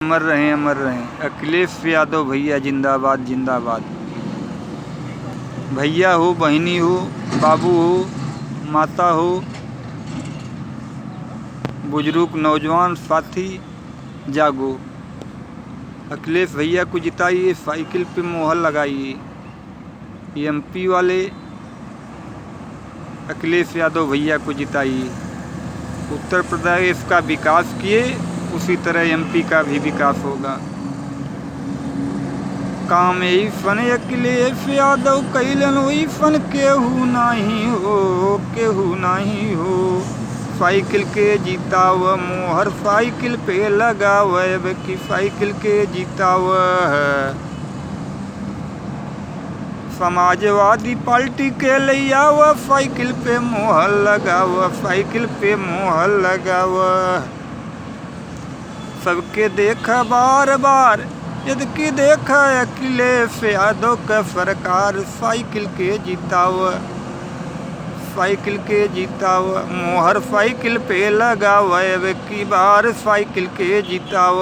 अमर रहें अखिलेश यादव भैया जिंदाबाद जिंदाबाद। भैया हो, बहनी हो, बाबू हो, माता हो, बुजुर्ग, नौजवान साथी जागो। अखिलेश भैया को जिताइए, साइकिल पे मोहर लगाइए। एमपी वाले अखिलेश यादव भैया को जिताइए। उत्तर प्रदेश का विकास किए, उसी तरह एमपी का भी विकास होगा। काम यही फन अखिलेश यादव कैलन वही फन केहू नहीं हो, केहू नहीं हो। साइकिल के जीताव मोहर साइकिल पे लगाव की साइकिल के जीताव। समाजवादी पार्टी के लिया साइकिल पे मोहर लगाव, साइकिल पे मोहर लगाव। सबके देखा बार बार यदि देखा अखिलेश यादव का सरकार। साइकिल के जीताव, साइकिल के जीताव मोहर साइकिल पे लगाव की बार साइकिल के जीताव।